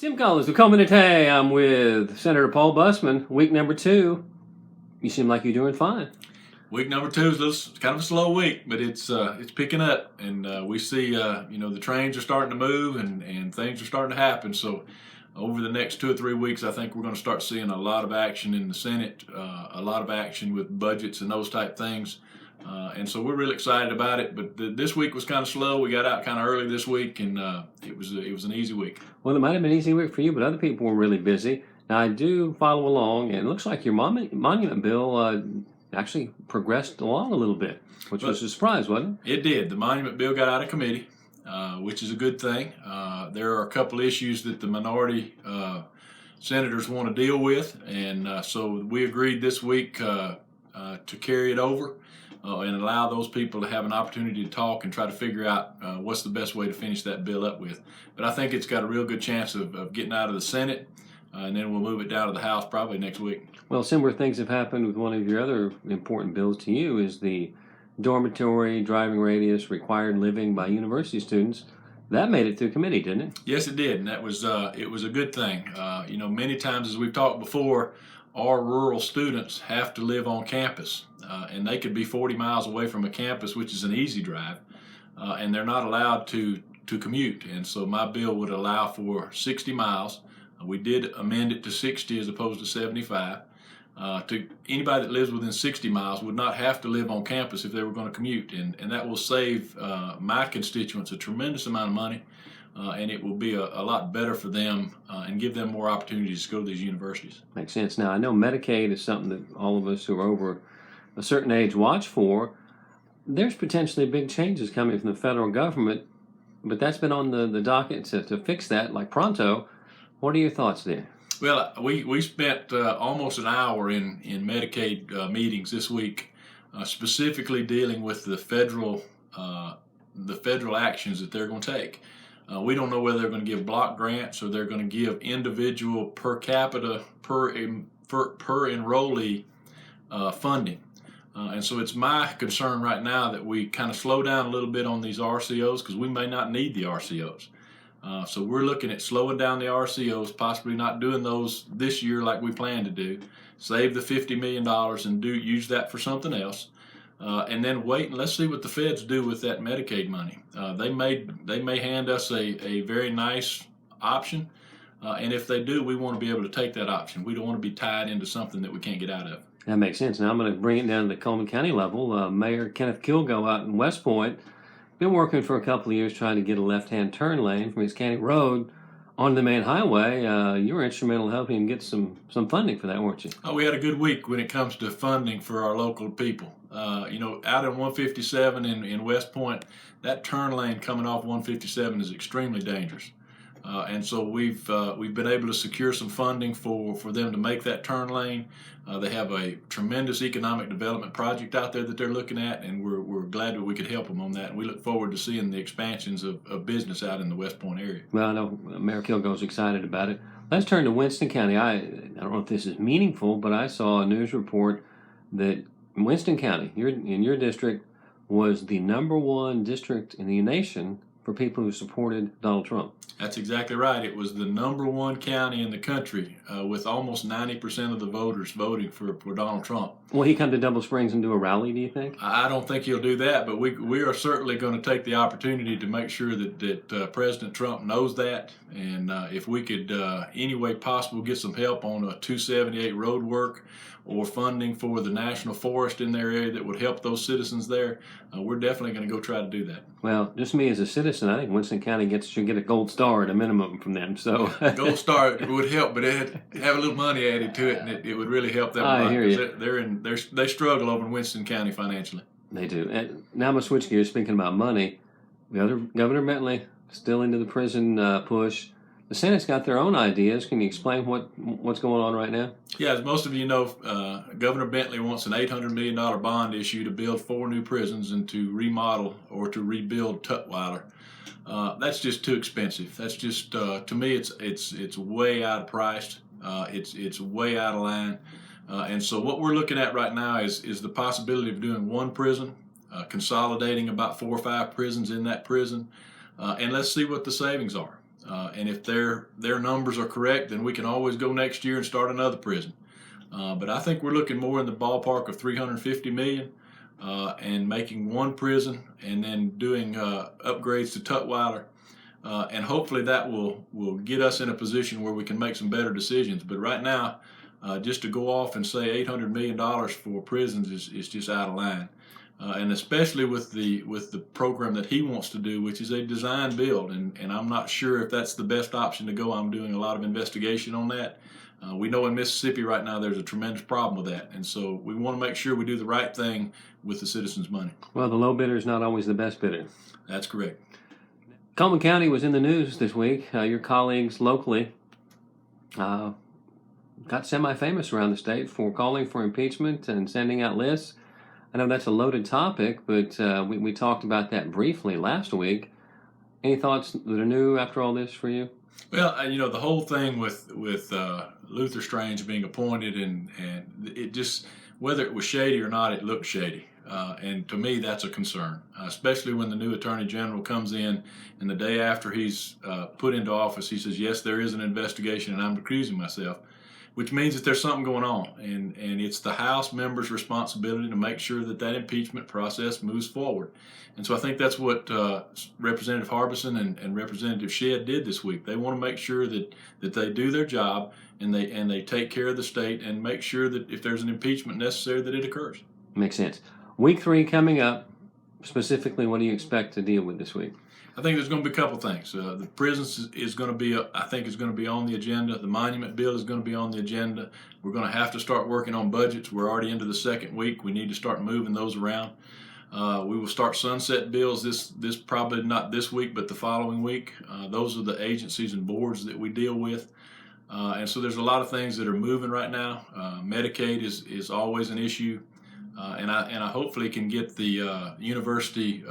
Tim Collins with Cullman Today. I'm with Senator Paul Bussman. Week number 2. You seem like you're doing fine. Week number 2 is kind of a slow week, but it's picking up, and we see the trains are starting to move and things are starting to happen. So over the next 2 or 3 weeks, I think we're going to start seeing a lot of action in the Senate, a lot of action with budgets and those type things. And so we're really excited about it, but this week was kind of slow. We got out kind of early this week, and it was an easy week. Well, it might have been an easy week for you, but other people were really busy. Now, I do follow along, and it looks like your monument bill actually progressed along a little bit, which was a surprise, wasn't it? It did. The monument bill got out of committee, which is a good thing. There are a couple issues that the minority senators want to deal with, and so we agreed this week to carry it over. And allow those people to have an opportunity to talk and try to figure out what's the best way to finish that bill up with. But I think it's got a real good chance of getting out of the Senate, and then we'll move it down to the House probably next week. Well, similar things have happened with one of your other important bills to you, is the dormitory driving radius required living by university students. That made it through committee, didn't it? Yes, it did, and that was it was a good thing. Many times, as we've talked before, our rural students have to live on campus, and they could be 40 miles away from a campus, which is an easy drive, and they're not allowed to commute. And so my bill would allow for 60 miles. We did amend it to 60 as opposed to 75. To anybody that lives within 60 miles would not have to live on campus if they were going to commute, and that will save my constituents a tremendous amount of money. And it will be a lot better for them and give them more opportunities to go to these universities. Makes sense. Now, I know Medicaid is something that all of us who are over a certain age watch for. There's potentially big changes coming from the federal government, but that's been on the docket to fix that, like pronto. What are your thoughts there? Well, we spent almost an hour in Medicaid meetings this week, specifically dealing with the federal actions that they're going to take. We don't know whether they're going to give block grants or they're going to give individual per capita, per enrollee funding. And so it's my concern right now that we kind of slow down a little bit on these RCOs because we may not need the RCOs. So we're looking at slowing down the RCOs, possibly not doing those this year like we plan to do, save the $50 million and use that for something else. And then wait and let's see what the feds do with that Medicaid money. They may hand us a very nice option, and if they do, we want to be able to take that option. We don't want to be tied into something that we can't get out of. That makes sense. Now I'm going to bring it down to the Cullman County level. Mayor Kenneth Kilgo out in West Point been working for a couple of years trying to get a left-hand turn lane from his county road on the main highway. You were instrumental in helping him get some funding for that, weren't you? Oh, we had a good week when it comes to funding for our local people. Out in 157 in West Point, that turn lane coming off 157 is extremely dangerous. And so we've been able to secure some funding for them to make that turn lane. They have a tremendous economic development project out there that they're looking at, and we're glad that we could help them on that. And we look forward to seeing the expansions of business out in the West Point area. Well, I know Mayor Kilgo's excited about it. Let's turn to Winston County. I don't know if this is meaningful, but I saw a news report that Winston County, in your district, was the #1 district in the nation for people who supported Donald Trump. That's exactly right. It was the #1 county in the country with almost 90% of the voters voting for Donald Trump. Will he come to Double Springs and do a rally, do you think? I don't think he'll do that, but we are certainly going to take the opportunity to make sure that President Trump knows that. And if we could, any way possible, get some help on a 278 road work or funding for the national forest in their area that would help those citizens there, we're definitely going to go try to do that. Well, just me as a citizen, I think Winston County should get a gold star at a minimum from them. So gold star would help, but it had have a little money added to it, and it would really help them. I hear you. They struggle over in Winston County financially. They do. And now I'm going to switch gears. Speaking about money, Governor Bentley still into the prison push. The Senate's got their own ideas. Can you explain what's going on right now? Yeah, as most of you know, Governor Bentley wants an $800 million bond issue to build 4 new prisons and to remodel or to rebuild Tutwiler. That's just too expensive. That's just to me, it's way out of price. It's way out of line. And so what we're looking at right now is the possibility of doing 1 prison, consolidating about 4 or 5 prisons in that prison, and let's see what the savings are. And if their numbers are correct, then we can always go next year and start another prison. But I think we're looking more in the ballpark of $350 million, and making one prison and then doing upgrades to Tutwiler. And hopefully that will get us in a position where we can make some better decisions. But right now, just to go off and say $800 million for prisons is just out of line. And especially with the program that he wants to do, which is a design build, and I'm not sure if that's the best option to go. I'm doing a lot of investigation on that. We know in Mississippi right now there's a tremendous problem with that, and so we want to make sure we do the right thing with the citizens' money. Well, the low bidder is not always the best bidder. That's correct. Cullman County was in the news this week. Your colleagues locally got semi-famous around the state for calling for impeachment and sending out lists. I know that's a loaded topic, but we talked about that briefly last week. Any thoughts that are new after all this for you? Well, the whole thing with Luther Strange being appointed, and it just, whether it was shady or not, it looked shady. And to me, that's a concern, especially when the new Attorney General comes in and the day after he's put into office, he says, yes, there is an investigation and I'm recusing myself, which means that there's something going on. And it's the House members' responsibility to make sure that impeachment process moves forward. And so I think that's what Representative Harbison and Representative Shedd did this week. They want to make sure that they do their job and they take care of the state and make sure that if there's an impeachment necessary, that it occurs. Makes sense. Week 3 coming up. Specifically, what do you expect to deal with this week? I think there's going to be a couple things. The prisons is going to be, I think, is going to be on the agenda. The monument bill is going to be on the agenda. We're going to have to start working on budgets. We're already into the second week. We need to start moving those around. We will start sunset bills this probably not this week, but the following week. Those are the agencies and boards that we deal with. And so there's a lot of things that are moving right now. Medicaid is always an issue. And I hopefully can get the university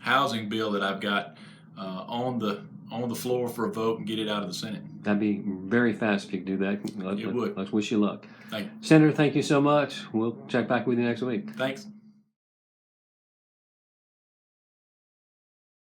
housing bill that I've got on the floor for a vote and get it out of the Senate. That'd be very fast if you could do that. It would. Let's wish you luck. Thank you. Senator, thank you so much. We'll check back with you next week. Thanks.